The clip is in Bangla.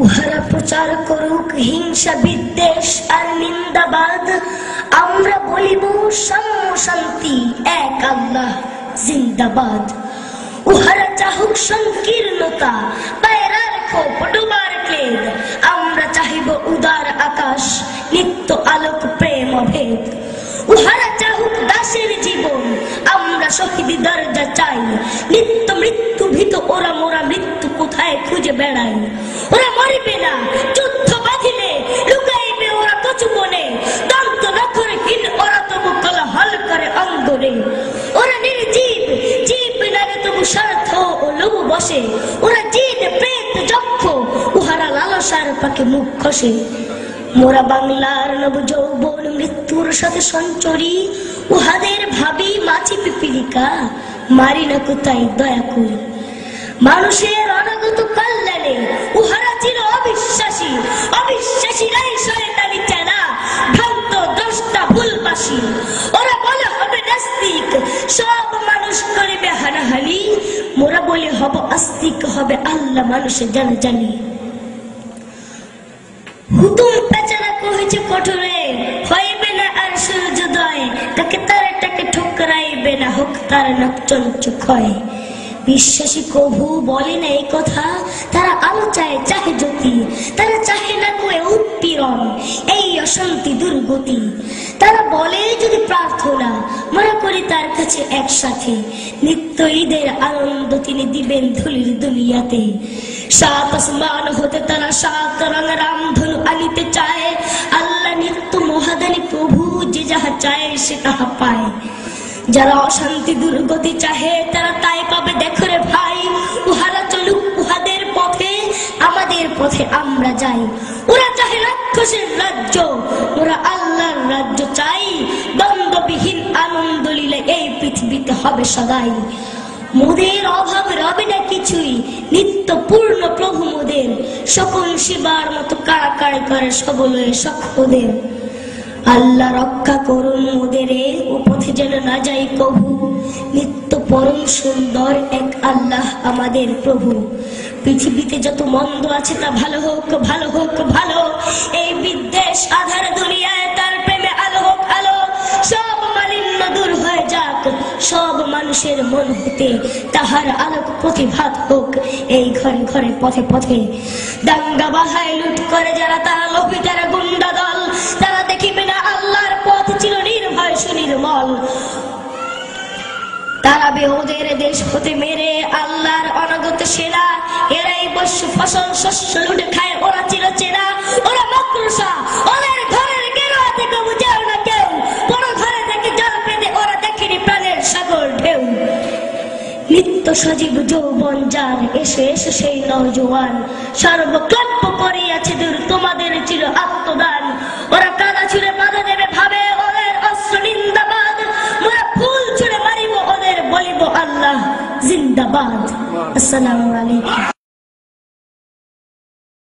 উহারা প্রচার করুক হিংসা বিদ্বেষ আর নিন্দাবাদ, আমরা বলিব সাম্য শান্তি এক আল্লাহ জিন্দাবাদ। উহারা চাহুক সংকীর্ণতা পায়রার খোপ ডোবার ক্লেদ, আমরা চাহিব উদার আকাশ নিত্য আলোক প্রেম অভেদ। উহারা চাহুক দাসের জীবন, আমরা শহীদ দরজা চাই, নিত্য মৃত্যু ভীত ওরা মোরা মৃত্যু কোথায় খুঁজে বেড়াই। ওরা মরিবে না যুদ্ধ বাঁধিলে, লুকাইবে ওরা কচু বনে, দন্ত নখরহীন ওরা তবু কোলাহল করে অঙ্গনে। ওরা নির্জীব জীব নারে তবু স্বার্থ ও লোভ বসে, ওরা জিদ প্রেত যক্ষ উহারা লালসার পাকে মুখ খসে। মোরা বাংলার নব যৌবন মৃত্যুর সাথে সঞ্চরী, উহাদের ভাবি মাছি পিপিলিকা মারি না কোথায় দয়া করি। মানুষের অনাগত কল্যাণে উহারা ছিল অবিশ্বাসী, অবিশ্বাসীরাই শয়তানি চেনা ভ্রান্ত দ্রষ্টা ভুলবাসী। ওরা বলে হবে নাস্তিক সব মানুষ করিবে হানাহানি, মোরা বলে হব আস্তিক হবে আল্লাহ মানুষের জানা জানি। হুতুম পেচারা কহেছে কঠোরে, হইবে না আর সূর্যোদয়, তাকে তারাটাকে ঠোকরাইবে না হোক তার নকচঞ্চ ক্ষয়। বিশ্বাসী কভু বলে না এই কথা, তারা আলো চায় চাহে জ্যোতি, তারা চাহে না কোয়ে উৎপীড়ন এই অশান্তি দুর্গতি। তারা বলে যদি প্রার্থনা মনে করি তার কাছে একসাথে, নিত্য ঈদের আনন্দ তিনি দিবেন ধুলির দুনিয়াতে। সাত আসমান হতে তারা সাত রঙ রামধনু আনিতে চায়, আল্লাহ নিত্য মহাদানী প্রভু যে যাহা চায় সে তাহা পায়। যারা অশান্তি দুর্গতি চাহে তারা তাই পাবে দেখো রে ভাই, উহারা চলুক উহাদের পথে আমাদের পথে আমরা যাই। ওরা চাহে রাক্ষসের রাজ্য, ওরা আল্লাহর রাজ্য চাই, দ্বন্দ্ববিহীন আনন্দ লীলা এই পৃথিবীতে হবে সদাই। মোদের অভাব রবে না কিছুই, নিত্য পূর্ণ প্রভু মোদের, সকল শিবার মতো কাড়াকাড়ি করে সবলয়ে সক্ষদের। আল্লাহ রক্ষা করুন মোদের ও পথে যেন না যাই কভু, নিত্য পরম সুন্দর এক আল্লাহ আমাদের প্রভু। পৃথিবীতে যত মন্দ আছে তা ভালো হোক ভালো হোক ভালো, এই বিদ্বেষ আধার দুনিয়ায় তার প্রেমে আলো হোক আলো। সব মালিন্য দূর হয়ে যাক সব মানুষের মন হতে, তাহার আলোক প্রতিভাত হোক এই ঘরে ঘরে পথে পথে। দাঙ্গা বাহায় লুট করে যারা তারা লোভী তারা গুন্ডা দল, তারা দেখিবে না আল্লাহর পথ ছিল নির্ভয় সুনির্মল। তারা ওদের দেশ হতে মেরে আল্লাহর অনাগত সেনা, এরাই বস্য ফসল শস্য লুটে খায় ওরা ছিল চেনা। ওরা মাকড়সা ওদের ঘরের গেরুয়া থেকে বুঝেও না কেউ, বড় ঘরে থেকে জল পেতে ওরা দেখেনি প্রাণের সাগর ঢেউ। নিত্য সজীব যৌবন যার এসে এসে সেই নওজোয়ান, সর্বক্লান্ত করিয়াছে দূর তোমাদের চির আত্মদান। ওরা কাদা ছুঁড়ে বাধা দেবে ভাবে ওদের অস্ত্র নিন্দাবাদ, মোরা ফুল ছুঁড়ে মারিব ওদের বলিব আল্লাহ জিন্দাবাদ। আসসালামু আলাইকুম।